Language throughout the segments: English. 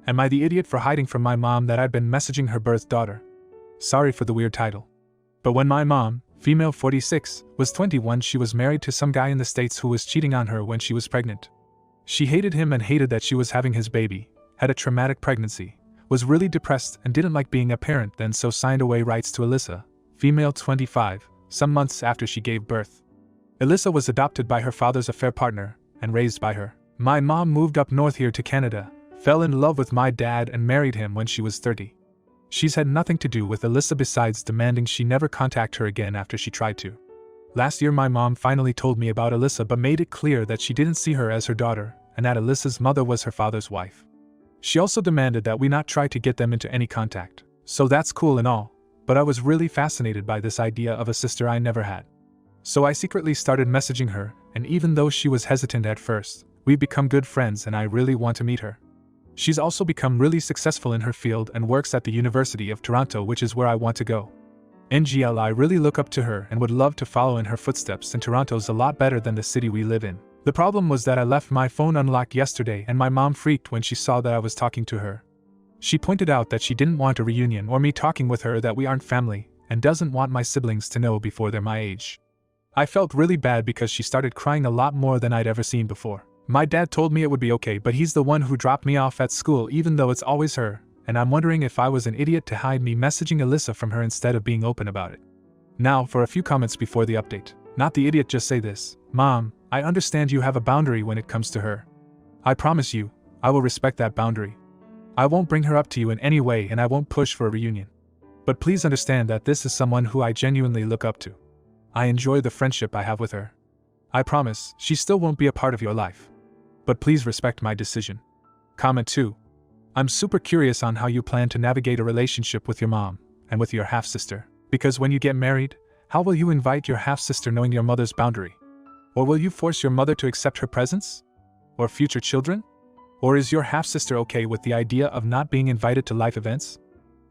Am I the idiot for hiding from my mom that I'd been messaging her birth daughter? Sorry for the weird title. But when my mom, female 46, was 21, she was married to some guy in the States who was cheating on her when she was pregnant. She hated him and hated that she was having his baby, had a traumatic pregnancy, was really depressed and didn't like being a parent, then so signed away rights to Alyssa, female 25, some months after she gave birth. Alyssa was adopted by her father's affair partner and raised by her. My mom moved up north here to Canada, fell in love with my dad and married him when she was 30. She's had nothing to do with Alyssa besides demanding she never contact her again after she tried to. Last year my mom finally told me about Alyssa but made it clear that she didn't see her as her daughter and that Alyssa's mother was her father's wife. She also demanded that we not try to get them into any contact. So that's cool and all, but I was really fascinated by this idea of a sister I never had. So I secretly started messaging her, and even though she was hesitant at first, we've become good friends and I really want to meet her. She's also become really successful in her field and works at the University of Toronto, which is where I want to go. NGL, I really look up to her and would love to follow in her footsteps, and Toronto's a lot better than the city we live in. The problem was that I left my phone unlocked yesterday and my mom freaked when she saw that I was talking to her. She pointed out that she didn't want a reunion or me talking with her, that we aren't family, and doesn't want my siblings to know before they're my age. I felt really bad because she started crying a lot more than I'd ever seen before. My dad told me it would be okay, but he's the one who dropped me off at school even though it's always her, and I'm wondering if I was an idiot to hide me messaging Alyssa from her instead of being open about it. Now for a few comments before the update. Not the idiot, just say this. Mom, I understand you have a boundary when it comes to her. I promise you, I will respect that boundary. I won't bring her up to you in any way and I won't push for a reunion. But please understand that this is someone who I genuinely look up to. I enjoy the friendship I have with her. I promise, she still won't be a part of your life. But please respect my decision. Comment 2. I'm super curious on how you plan to navigate a relationship with your mom and with your half-sister. Because when you get married, how will you invite your half-sister knowing your mother's boundary? Or will you force your mother to accept her presence? Or future children? Or is your half-sister okay with the idea of not being invited to life events?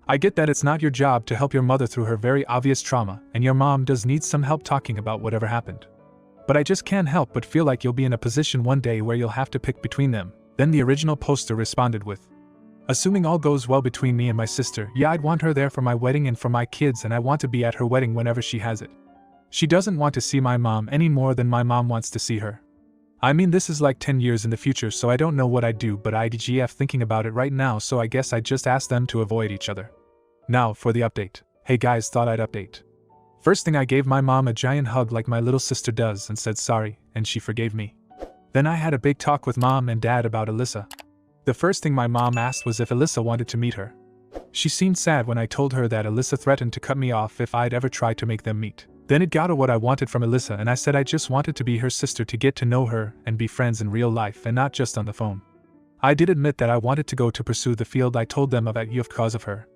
I get that it's not your job to help your mother through her very obvious trauma, and your mom does need some help talking about whatever happened. But I just can't help but feel like you'll be in a position one day where you'll have to pick between them. Then the original poster responded with, assuming all goes well between me and my sister, yeah, I'd want her there for my wedding and for my kids, and I want to be at her wedding whenever she has it. She doesn't want to see my mom any more than my mom wants to see her. I mean, this is like 10 years in the future, so I don't know what I'd do, but IDGF thinking about it right now, so I guess I'd just ask them to avoid each other. Now for the update. Hey guys, thought I'd update. First thing, I gave my mom a giant hug like my little sister does and said sorry, and she forgave me. Then I had a big talk with mom and dad about Alyssa. The first thing my mom asked was if Alyssa wanted to meet her. She seemed sad when I told her that Alyssa threatened to cut me off if I'd ever try to make them meet. Then it got to what I wanted from Alyssa, and I said I just wanted to be her sister, to get to know her and be friends in real life and not just on the phone. I did admit that I wanted to go to pursue the field I told them about because of her.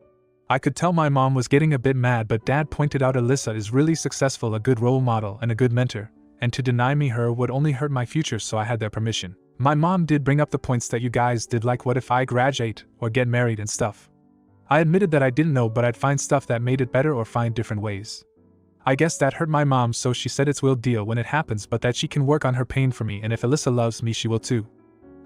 I could tell my mom was getting a bit mad, but dad pointed out Alyssa is really successful, a good role model and a good mentor, and to deny me her would only hurt my future, so I had their permission. My mom did bring up the points that you guys did, like what if I graduate or get married and stuff. I admitted that I didn't know, but I'd find stuff that made it better or find different ways. I guess that hurt my mom, so she said it's will deal when it happens, but that she can work on her pain for me, and if Alyssa loves me she will too.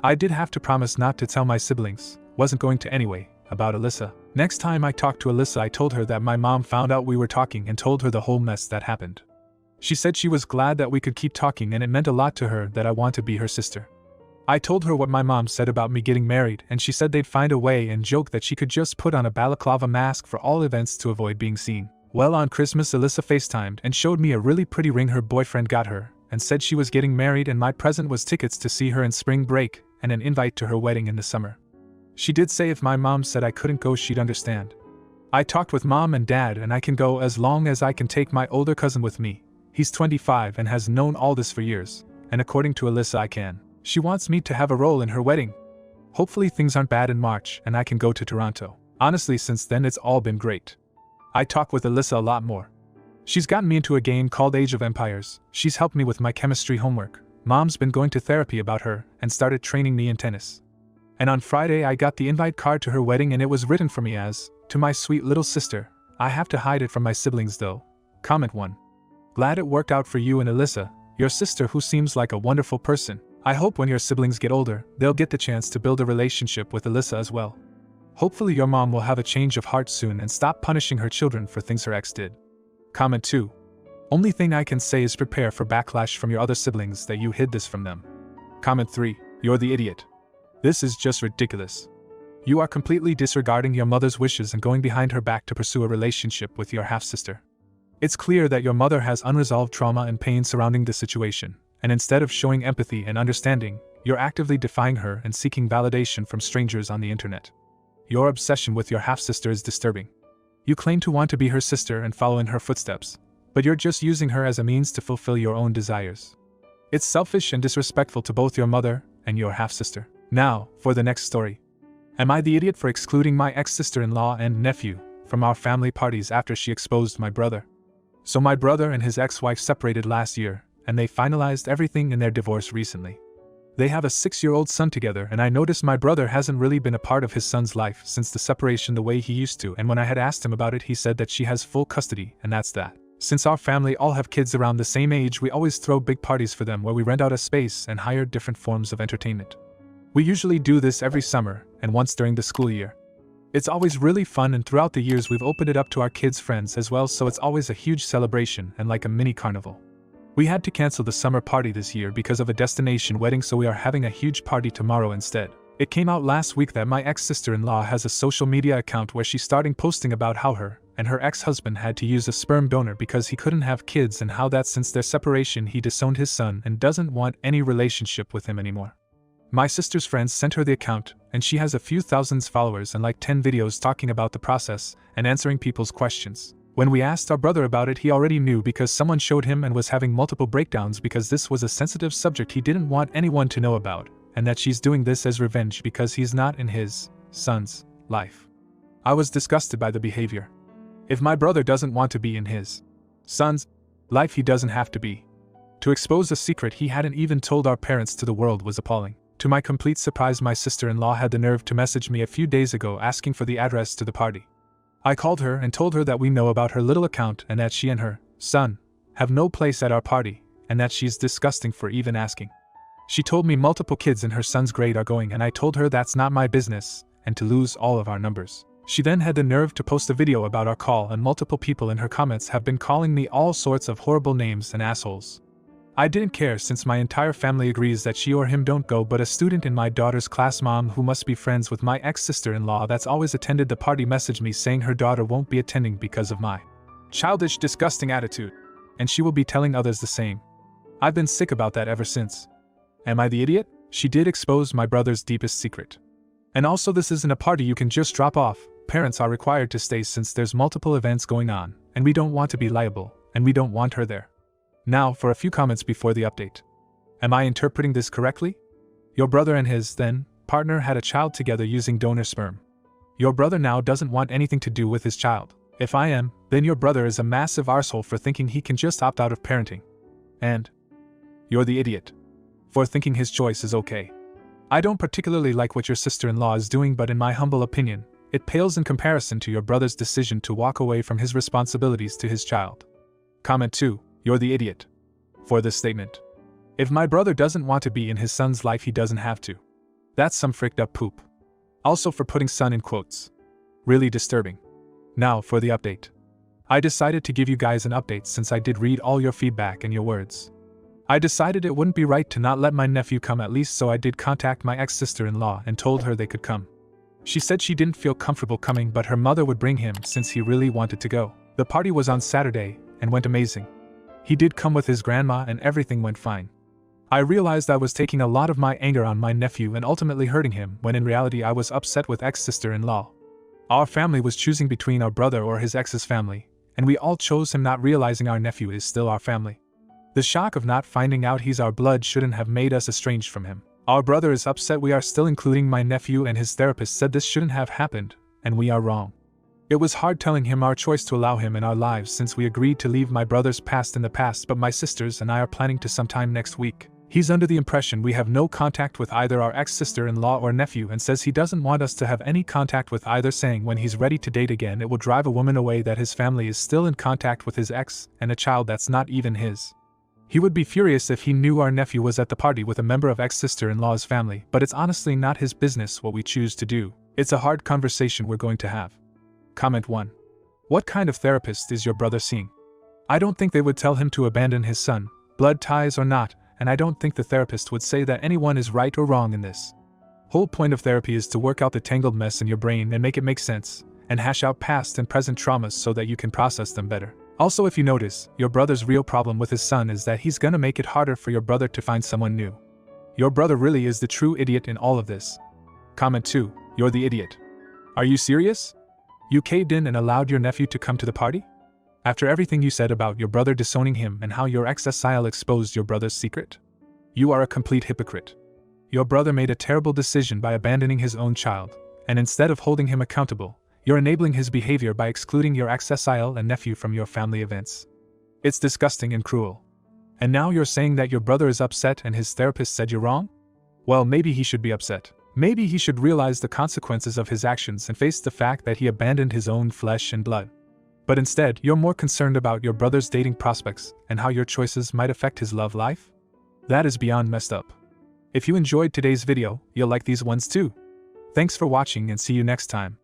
I did have to promise not to tell my siblings, wasn't going to anyway, about Alyssa. Next time I talked to Alyssa, I told her that my mom found out we were talking and told her the whole mess that happened. She said she was glad that we could keep talking and it meant a lot to her that I want to be her sister. I told her what my mom said about me getting married, and she said they'd find a way and joked that she could just put on a balaclava mask for all events to avoid being seen. Well, on Christmas Alyssa FaceTimed and showed me a really pretty ring her boyfriend got her, and said she was getting married and my present was tickets to see her in spring break and an invite to her wedding in the summer. She did say if my mom said I couldn't go she'd understand. I talked with mom and dad and I can go as long as I can take my older cousin with me. He's 25 and has known all this for years, and according to Alyssa I can. She wants me to have a role in her wedding. Hopefully things aren't bad in March and I can go to Toronto. Honestly, since then it's all been great. I talk with Alyssa a lot more. She's gotten me into a game called Age of Empires, she's helped me with my chemistry homework, mom's been going to therapy about her, and started training me in tennis. And on Friday I got the invite card to her wedding and it was written for me as, to my sweet little sister. I have to hide it from my siblings though. Comment 1. Glad it worked out for you and Alyssa, your sister who seems like a wonderful person. I hope when your siblings get older, they'll get the chance to build a relationship with Alyssa as well. Hopefully your mom will have a change of heart soon and stop punishing her children for things her ex did. Comment 2. Only thing I can say is prepare for backlash from your other siblings that you hid this from them. Comment 3. You're the idiot. This is just ridiculous. You are completely disregarding your mother's wishes and going behind her back to pursue a relationship with your half-sister. It's clear that your mother has unresolved trauma and pain surrounding this situation, and instead of showing empathy and understanding, you're actively defying her and seeking validation from strangers on the internet. Your obsession with your half-sister is disturbing. You claim to want to be her sister and follow in her footsteps, but you're just using her as a means to fulfill your own desires. It's selfish and disrespectful to both your mother and your half-sister. Now, for the next story. Am I the idiot for excluding my ex-sister-in-law and nephew from our family parties after she exposed my brother? So my brother and his ex-wife separated last year, and they finalized everything in their divorce recently. They have a 6-year-old son together, and I noticed my brother hasn't really been a part of his son's life since the separation the way he used to, and when I had asked him about it he said that she has full custody, and that's that. Since our family all have kids around the same age, we always throw big parties for them where we rent out a space and hire different forms of entertainment. We usually do this every summer, and once during the school year. It's always really fun, and throughout the years we've opened it up to our kids' friends as well, so it's always a huge celebration and like a mini carnival. We had to cancel the summer party this year because of a destination wedding, so we are having a huge party tomorrow instead. It came out last week that my ex-sister-in-law has a social media account where she's starting posting about how her and her ex-husband had to use a sperm donor because he couldn't have kids, and how that since their separation he disowned his son and doesn't want any relationship with him anymore. My sister's friends sent her the account, and she has a few thousand followers and like 10 videos talking about the process and answering people's questions. When we asked our brother about it, he already knew because someone showed him and was having multiple breakdowns because this was a sensitive subject he didn't want anyone to know about, and that she's doing this as revenge because he's not in his son's life. I was disgusted by the behavior. If my brother doesn't want to be in his son's life, he doesn't have to be. To expose a secret he hadn't even told our parents to the world was appalling. To my complete surprise, my sister-in-law had the nerve to message me a few days ago asking for the address to the party. I called her and told her that we know about her little account and that she and her son have no place at our party, and that she's disgusting for even asking. She told me multiple kids in her son's grade are going, and I told her that's not my business and to lose all of our numbers. She then had the nerve to post a video about our call, and multiple people in her comments have been calling me all sorts of horrible names and assholes. I didn't care since my entire family agrees that she or him don't go, but a student in my daughter's class, mom who must be friends with my ex-sister-in-law that's always attended the party, messaged me saying her daughter won't be attending because of my childish, disgusting attitude, and she will be telling others the same. I've been sick about that ever since. Am I the idiot? She did expose my brother's deepest secret. And also, this isn't a party you can just drop off. Parents are required to stay since there's multiple events going on, and we don't want to be liable, and we don't want her there. Now for a few comments before the update. Am I interpreting this correctly? Your brother and his, then, partner had a child together using donor sperm. Your brother now doesn't want anything to do with his child. If I am, then your brother is a massive arsehole for thinking he can just opt out of parenting. And you're the idiot for thinking his choice is okay. I don't particularly like what your sister-in-law is doing, but in my humble opinion, it pales in comparison to your brother's decision to walk away from his responsibilities to his child. Comment 2. You're the idiot for this statement. If my brother doesn't want to be in his son's life, he doesn't have to. That's some fricked up poop. Also for putting son in quotes. Really disturbing. Now for the update. I decided to give you guys an update since I did read all your feedback and your words. I decided it wouldn't be right to not let my nephew come at least, so I did contact my ex-sister-in-law and told her they could come. She said she didn't feel comfortable coming, but her mother would bring him since he really wanted to go. The party was on Saturday and went amazing. He did come with his grandma and everything went fine. I realized I was taking a lot of my anger on my nephew and ultimately hurting him, when in reality I was upset with ex-sister-in-law. Our family was choosing between our brother or his ex's family, and we all chose him, not realizing our nephew is still our family. The shock of not finding out he's our blood shouldn't have made us estranged from him. Our brother is upset we are still including my nephew, and his therapist said this shouldn't have happened, and we are wrong. It was hard telling him our choice to allow him in our lives since we agreed to leave my brother's past in the past, but my sisters and I are planning to sometime next week. He's under the impression we have no contact with either our ex-sister-in-law or nephew and says he doesn't want us to have any contact with either, saying when he's ready to date again it will drive a woman away that his family is still in contact with his ex and a child that's not even his. He would be furious if he knew our nephew was at the party with a member of ex-sister-in-law's family, but it's honestly not his business what we choose to do. It's a hard conversation we're going to have. Comment 1. What kind of therapist is your brother seeing? I don't think they would tell him to abandon his son, blood ties or not, and I don't think the therapist would say that anyone is right or wrong in this. Whole point of therapy is to work out the tangled mess in your brain and make it make sense, and hash out past and present traumas so that you can process them better. Also, if you notice, your brother's real problem with his son is that he's gonna make it harder for your brother to find someone new. Your brother really is the true idiot in all of this. Comment 2. You're the idiot. Are you serious? You caved in and allowed your nephew to come to the party? After everything you said about your brother disowning him and how your ex-Exile exposed your brother's secret? You are a complete hypocrite. Your brother made a terrible decision by abandoning his own child, and instead of holding him accountable, you're enabling his behavior by excluding your ex-Exile and nephew from your family events. It's disgusting and cruel. And now you're saying that your brother is upset and his therapist said you're wrong? Well, maybe he should be upset. Maybe he should realize the consequences of his actions and face the fact that he abandoned his own flesh and blood. But instead, you're more concerned about your brother's dating prospects and how your choices might affect his love life? That is beyond messed up. If you enjoyed today's video, you'll like these ones too. Thanks for watching and see you next time.